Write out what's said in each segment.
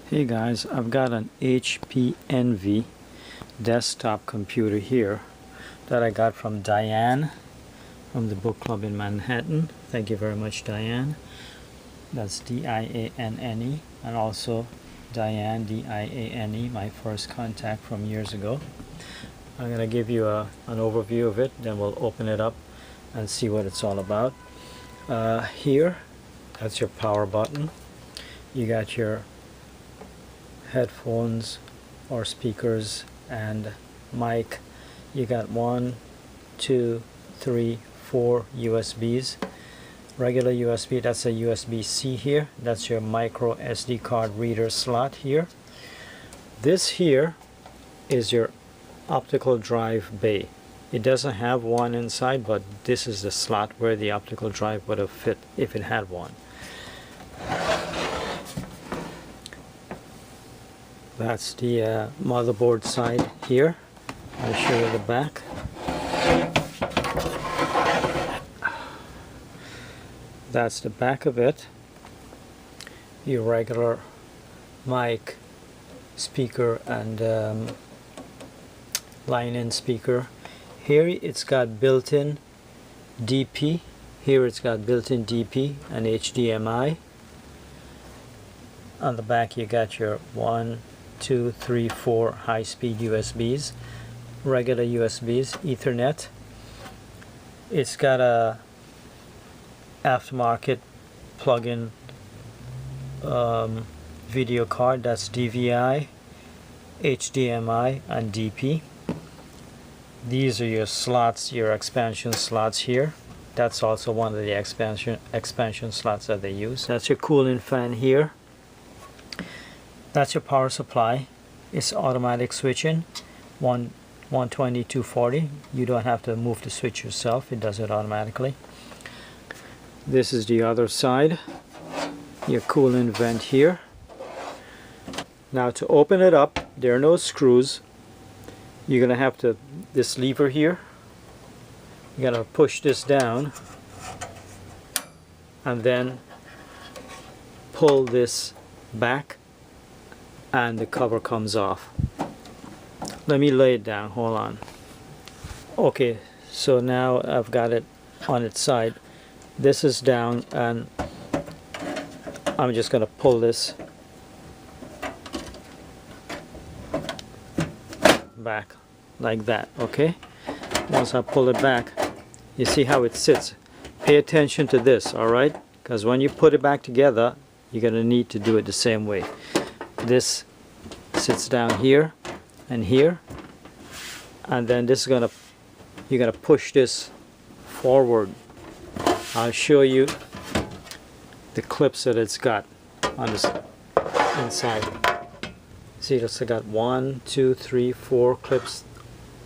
Hey guys, I've got an HP Envy desktop computer here that I got from Dianne from the book club in Manhattan. Thank you very much, Dianne. That's D-I-A-N-N-E, and also Dianne, D-I-A-N-E, my first contact from years ago. I'm going to give you an overview of it, then we'll open it up and see what it's all about. Here, that's your power button. You got your headphones or speakers and mic. You got 1, 2, 3, 4 USBs. Regular USB, that's a USB-C here. That's your micro SD card reader slot here. This here is your optical drive bay. It doesn't have one inside, but this is the slot where the optical drive would have fit if it had one. That's the motherboard side here. I'll show you the back. That's the back of it. Your regular mic, speaker, and line-in speaker. Here it's got built-in DP. Here it's got built-in DP and HDMI. On the back you got your 1, 2, 3, 4 high-speed USBs, regular USBs, Ethernet. It's got a aftermarket plug-in video card. That's DVI, HDMI, and DP. These are your slots, your expansion slots here. That's also one of the expansion slots that they use. That's your cooling fan here. That's your power supply. It's automatic switching, 120, 240. You don't have to move the switch yourself. It does it automatically. This is the other side. Your cooling vent here. Now to open it up, there are no screws. You're gonna have to, this lever here, you gotta push this down and then pull this back and the cover comes off. Let me lay it down, hold on. Okay, so now I've got it on its side. This is down and I'm just gonna pull this back like that. Okay, once I pull it back, you see how it sits. Pay attention to this, alright, because when you put it back together you're gonna need to do it the same way. This sits down here and here, and then this is gonna, you're gonna push this forward. I'll show you the clips that it's got on this inside. See, it's got 1, 2, 3, 4 clips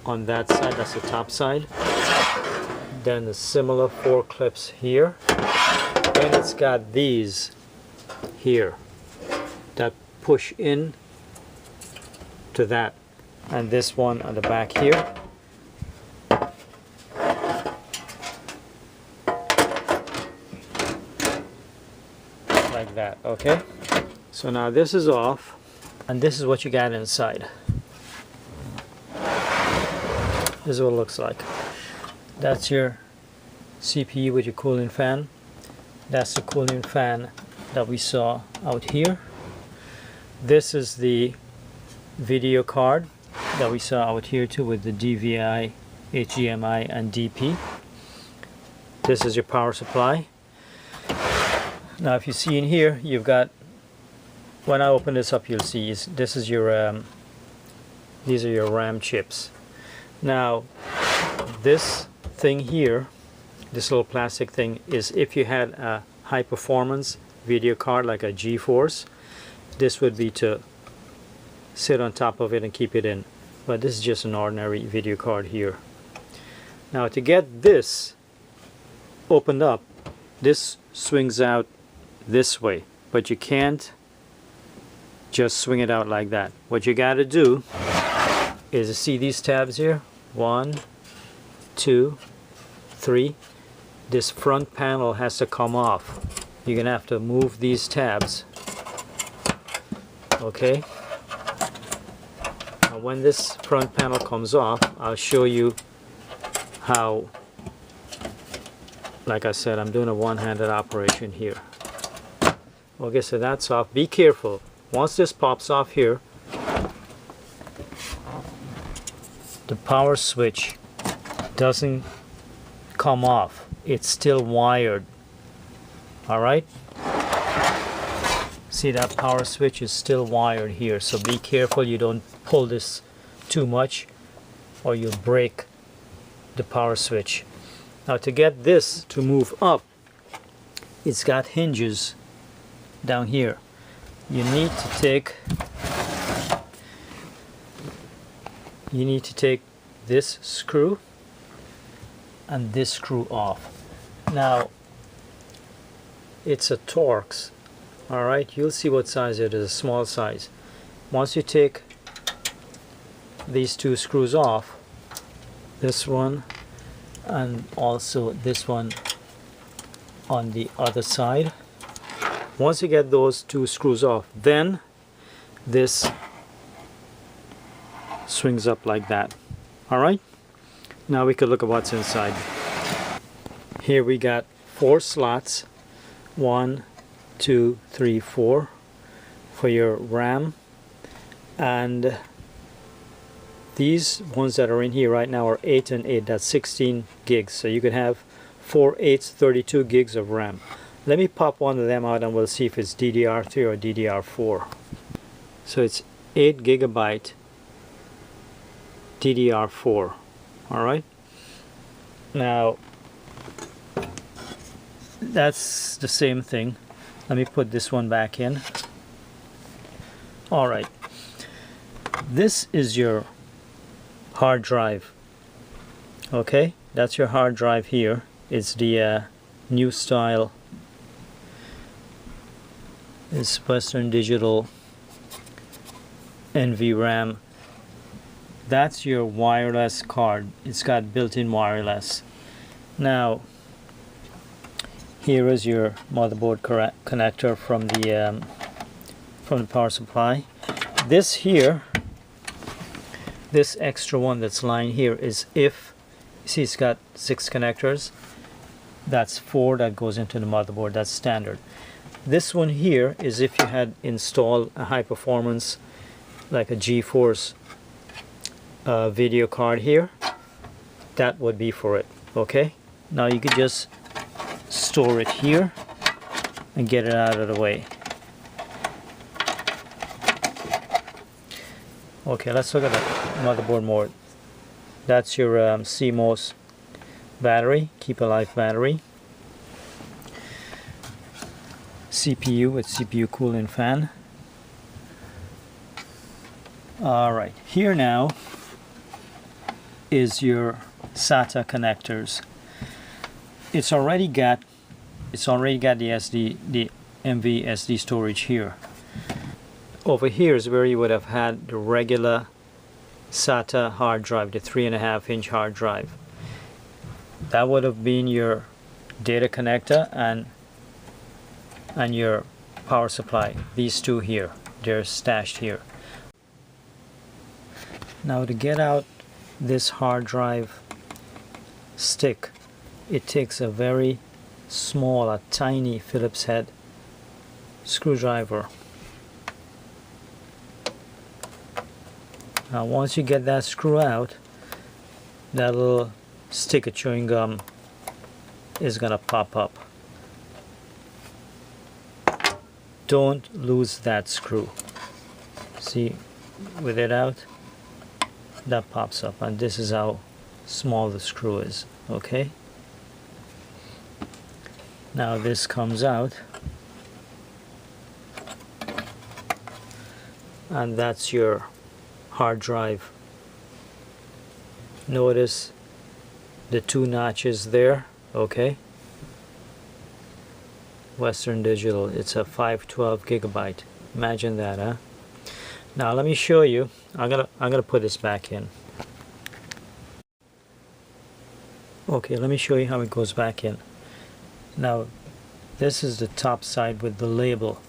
on that side. That's the top side. Then the similar 4 clips here. Then it's got these here that push in to that, and this one on the back here. Like that, okay? So now this is off, and this is what you got inside. This is what it looks like. That's your CPU with your cooling fan. That's the cooling fan that we saw out here. This is the video card that we saw out here too, with the DVI, HDMI, and DP. This is your power supply. Now if you see in here, you've got, when I open this up you'll see this is your these are your RAM chips. Now this thing here, this little plastic thing, is if you had a high performance video card like a GeForce, this would be to sit on top of it and keep it in. But this is just an ordinary video card here. Now to get this opened up, this swings out this way, but you can't just swing it out like that. What you got to do is to see these tabs here, 1, 2, 3. This front panel has to come off. You're gonna have to move these tabs Okay, now when this front panel comes off, I'll show you how, like I said, I'm doing a one-handed operation here. Okay, so that's off. Be careful. Once this pops off here, the power switch doesn't come off. It's still wired. Alright? See, that power switch is still wired here, so be careful you don't pull this too much or you'll break the power switch. Now to get this to move up, it's got hinges down here. You need to take this screw and this screw off. Now it's a Torx, alright, you'll see what size it is, a small size. Once you take these two screws off, this one and also this one on the other side, once you get those two screws off, then this swings up like that. Alright, now we could look at what's inside. Here we got 4 slots, 1, 2, 3, 4 for your RAM, and these ones that are in here right now are 8 and 8, that's 16 gigs, so you could have 4 8s, 32 gigs of RAM. Let me pop one of them out and we'll see if it's DDR3 or DDR4. So it's 8 gigabyte DDR4. Alright, now that's the same thing. Let me put this one back in. Alright, this is your hard drive. Okay, that's your hard drive here. It's the new style. It's Western Digital NVRAM. That's your wireless card. It's got built-in wireless. Now here is your motherboard connector from the power supply. This here, this extra one that's lying here is if, see, it's got 6 connectors. That's 4 that goes into the motherboard. That's standard. This one here is if you had installed a high performance like a GeForce video card here, that would be for it. Okay, now you could just store it here and get it out of the way. Okay, let's look at the motherboard more. That's your CMOS battery, keep alive battery. CPU with CPU cooling fan. Alright, here now is your SATA connectors. It's already got the MV SD storage here. Over here is where you would have had the regular SATA hard drive, the 3.5-inch hard drive. That would have been your data connector and your power supply. These two here, they're stashed here. Now to get out this hard drive stick, it takes a very small, a tiny Phillips head screwdriver. Now once you get that screw out, that little stick of chewing gum is gonna pop up. Don't lose that screw. See, with it out, that pops up, and this is how small the screw is. Okay, now this comes out, and that's your hard drive. Notice the 2 notches there. Okay, Western Digital, it's a 512 gigabyte. Imagine that, huh? Now let me show you. I'm gonna put this back in. Okay, let me show you how it goes back in. Now this is the top side with the label.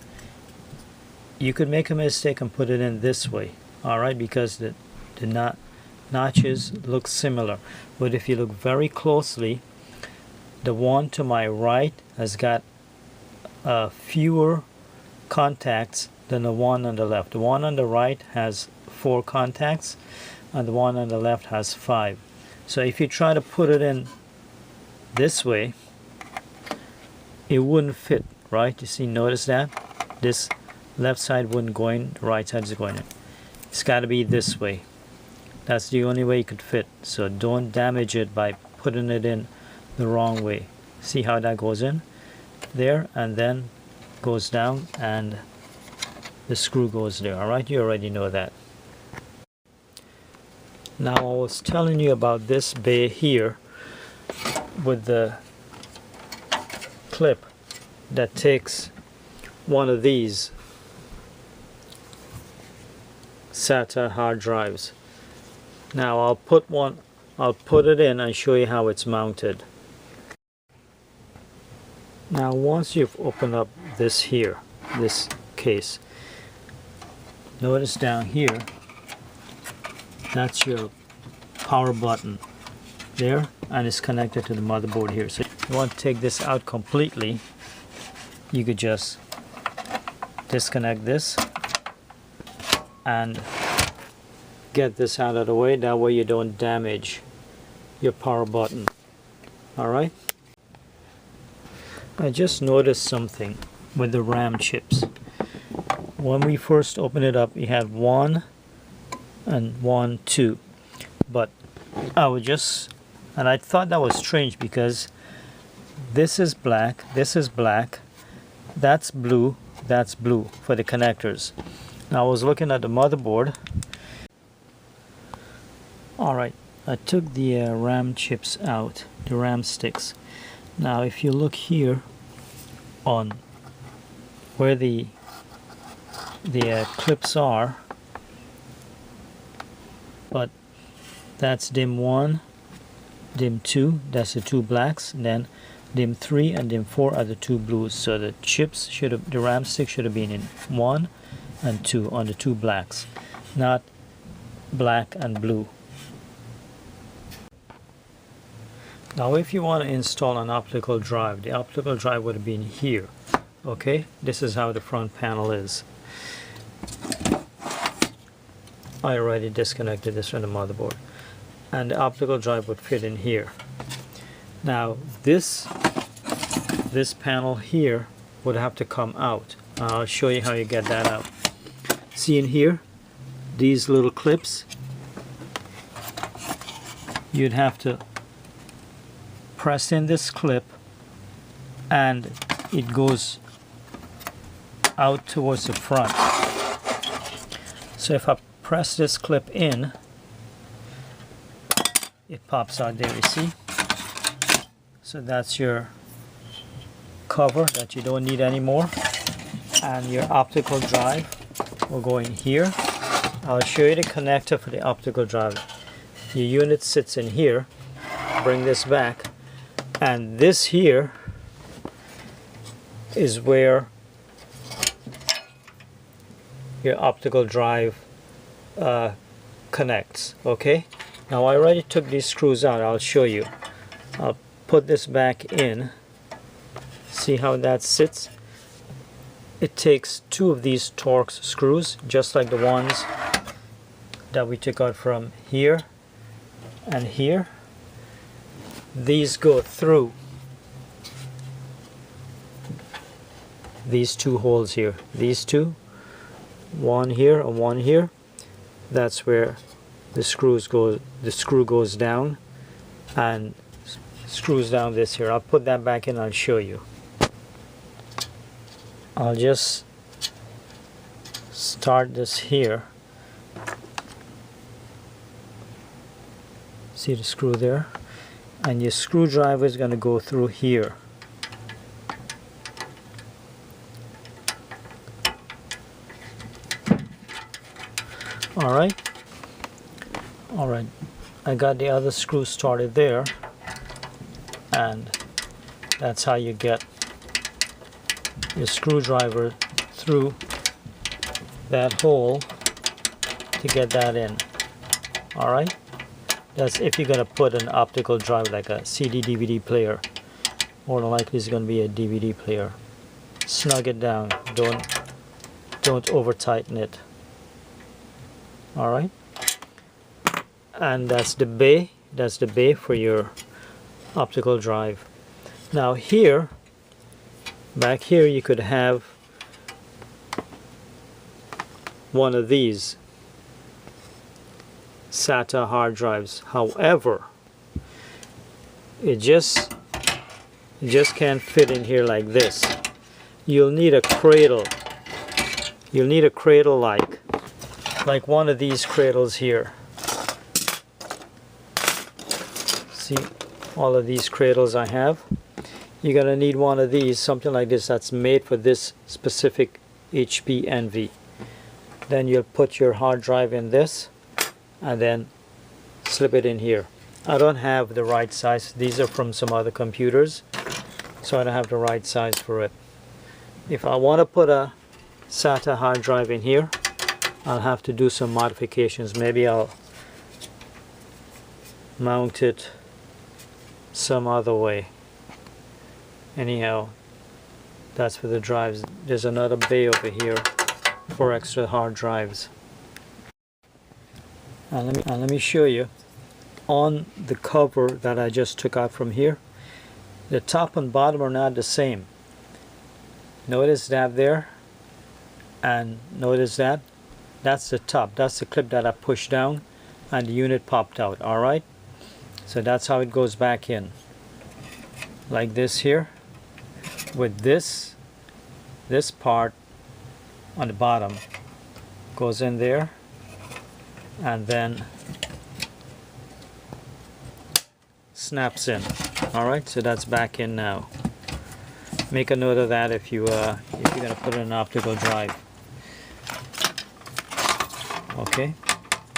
you could make a mistake and put it in this way, all right, because the notches look similar. But if you look very closely, the one to my right has got fewer contacts than the one on the left. The one on the right has 4 contacts and the one on the left has 5. So if you try to put it in this way, it wouldn't fit, right? You see, notice that this left side wouldn't go in, the right side is going in. It's got to be this way. That's the only way it could fit. So don't damage it by putting it in the wrong way. See how that goes in there and then goes down and the screw goes there. All right, you already know that. Now I was telling you about this bay here with the clip that takes one of these SATA hard drives. Now I'll put it in and show you how it's mounted. Now once you've opened up this here, this case, notice down here, that's your power button there, and it's connected to the motherboard here. So if you want to take this out completely, you could just disconnect this and get this out of the way. That way you don't damage your power button. Alright, I just noticed something with the RAM chips. When we first opened it up, we had 1 and 1, 2, but I thought that was strange because this is black, that's blue for the connectors. Now I was looking at the motherboard. Alright, I took the RAM chips out, the RAM sticks. Now if you look here on where the clips are, but that's DIMM 1, DIMM 2, that's the 2 blacks, and then DIMM 3 and DIMM 4 are the 2 blues. So the RAM stick should have been in 1 and 2 on the 2 blacks, not black and blue. Now if you want to install an optical drive, the optical drive would have been here. Okay, this is how the front panel is. I already disconnected this from the motherboard, and the optical drive would fit in here. Now this panel here would have to come out. I'll show you how you get that out. See in here, these little clips, you'd have to press in this clip and it goes out towards the front. So if I press this clip in, it pops out there, you see? So that's your cover that you don't need anymore, and your optical drive will go in here. I'll show you the connector for the optical drive. Your unit sits in here. Bring this back, and this here is where your optical drive connects. Okay, now I already took these screws out. I'll show you. I'll put this back in. See how that sits? It takes 2 of these Torx screws, just like the ones that we took out from here and here. These go through these 2 holes here. These 2, one here and one here. That's where the screws go. The screw goes down and screws down this here. I'll put that back in. I'll show you. I'll just start this here. See the screw there? And your screwdriver is going to go through here. Alright, I got the other screw started there, and that's how you get your screwdriver through that hole to get that in. All right, that's if you're gonna put an optical drive like a CD DVD player. More than likely it's gonna be a DVD player. Snug it down. Don't over tighten it. All right, and that's the bay. That's the bay for your optical drive. Now here, back here, you could have one of these SATA hard drives. However, it just can't fit in here like this. You'll need a cradle. You'll need a cradle like one of these cradles here. See all of these cradles I have? You're gonna need one of these, something like this that's made for this specific HP Envy. Then you'll put your hard drive in this and then slip it in here. I don't have the right size. These are from some other computers, so I don't have the right size for it. If I want to put a SATA hard drive in here, I'll have to do some modifications. Maybe I'll mount it some other way. Anyhow, that's for the drives. There's another bay over here for extra hard drives. And let me show you on the cover that I just took out from here. The top and bottom are not the same. Notice that there, and notice that that's the top. That's the clip that I pushed down and the unit popped out. All right, so that's how it goes back in, like this here, with this part on the bottom goes in there, and then snaps in. All right, so that's back in now. Make a note of that if you're gonna put in an optical drive. Okay,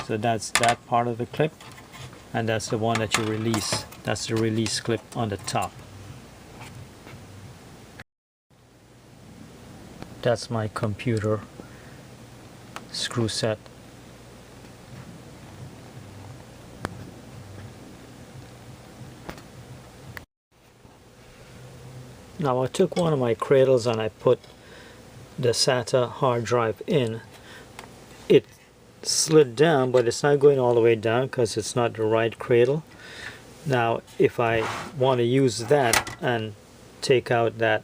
so that's that part of the clip, and that's the one that you release. That's the release clip on the top. That's my computer screw set. Now I took one of my cradles and I put the SATA hard drive in. It slid down, but it's not going all the way down because it's not the right cradle. Now if I want to use that and take out that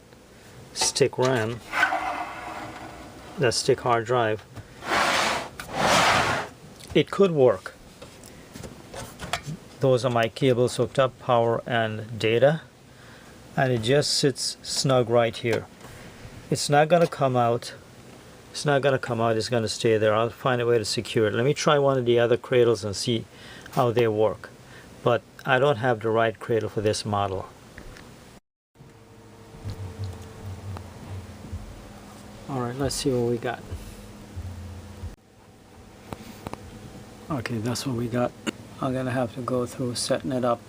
stick RAM, that stick hard drive, it could work. Those are my cables hooked up, power and data, and it just sits snug right here. It's not going to come out. It's not going to come out. It's going to stay there. I'll find a way to secure it. Let me try one of the other cradles and see how they work. But I don't have the right cradle for this model. Alright, let's see what we got. Okay, that's what we got. I'm going to have to go through setting it up.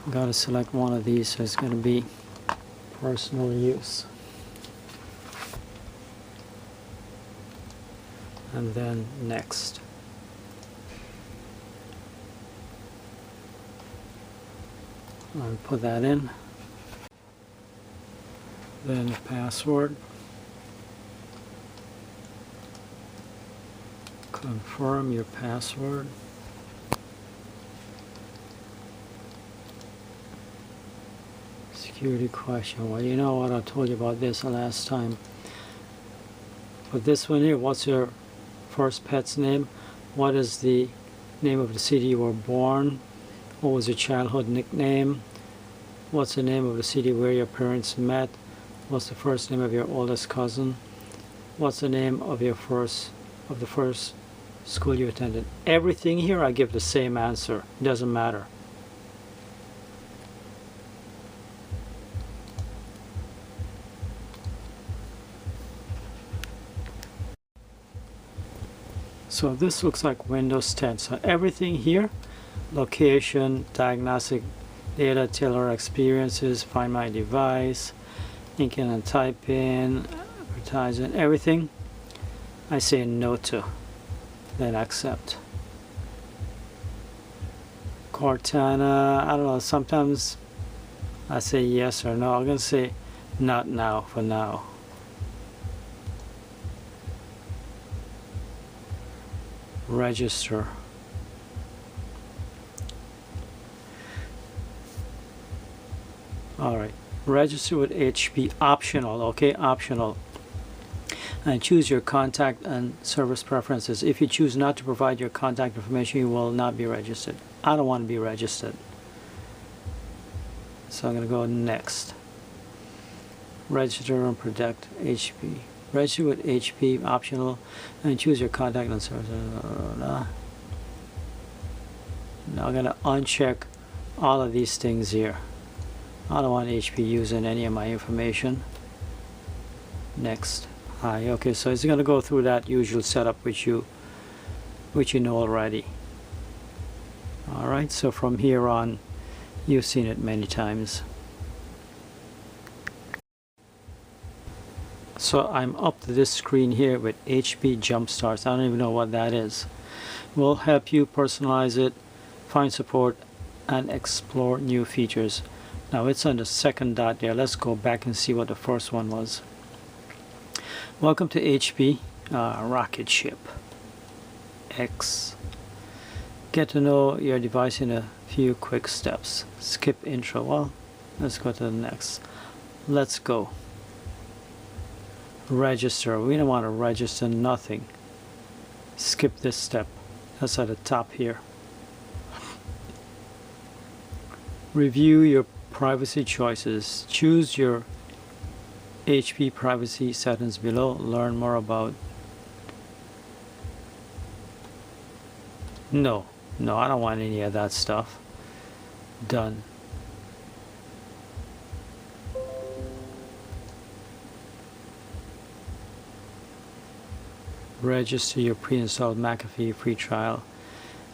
I've got to select one of these, so it's going to be personal use. And then next. I'll put that in. Then password. Confirm your password. Security question. Well, you know what, I told you about this the last time. But this one here, what's your first pet's name? What is the name of the city you were born? What was your childhood nickname? What's the name of the city where your parents met? What's the first name of your oldest cousin? What's the name of the first school you attended? Everything here I give the same answer. It doesn't matter. So this looks like Windows 10. So everything here, location, diagnostic data, tailor experiences, find my device, ink in and type in, advertising, everything I say no to, then accept. Cortana, I don't know, sometimes I say yes or no. I'm gonna say not now for now. Register. Alright, register with HP, optional, okay, optional. And choose your contact and service preferences. If you choose not to provide your contact information, you will not be registered. I don't want to be registered. So I'm going to go next. Register and protect HP. Register with HP, optional, and choose your contact and service. Now I'm going to uncheck all of these things here. I don't want HP using any of my information. Next. Hi. Okay, so it's going to go through that usual setup which you know already. Alright, so from here on, you've seen it many times. So I'm up to this screen here with HP Jumpstarts. I don't even know what that is. We'll help you personalize it, find support, and explore new features. Now it's on the second dot there. Let's go back and see what the first one was. Welcome to HP Rocket Ship X. Get to know your device in a few quick steps. Skip intro. Well, let's go to the next. Let's go. Register. We don't want to register nothing. Skip this step. That's at the top here. Review your privacy choices. Choose your HP privacy settings below. Learn more about. No, I don't want any of that stuff. Done. Register your pre-installed McAfee free trial.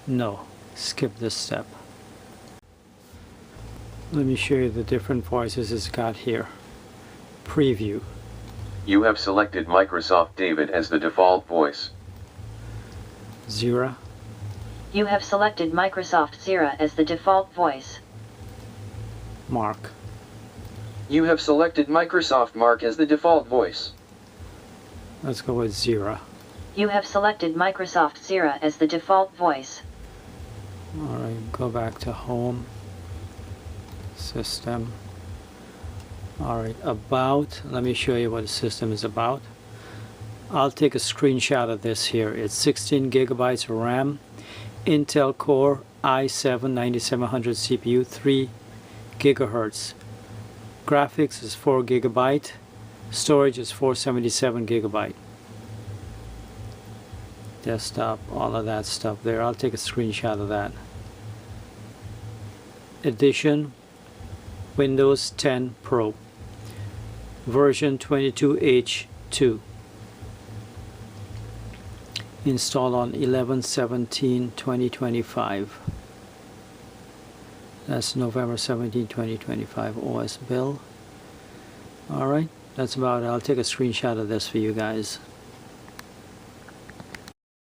No, skip this step. Let me show you the different voices it's got here. Preview. You have selected Microsoft David as the default voice. Zira. You have selected Microsoft Zira as the default voice. Mark. You have selected Microsoft Mark as the default voice. Let's go with Zira. You have selected Microsoft Zira as the default voice. Alright, go back to Home. System. Alright, about. Let me show you what the system is about. I'll take a screenshot of this here. It's 16 gigabytes of RAM, Intel Core i7-9700 CPU, 3 gigahertz. Graphics is 4 gigabyte. Storage is 477 gigabyte. Desktop, all of that stuff there. I'll take a screenshot of that. Edition, Windows 10 Pro. Version 22H2. Installed on 11/17/2025. That's November 17, 2025 OS bill. Alright, that's about it. I'll take a screenshot of this for you guys.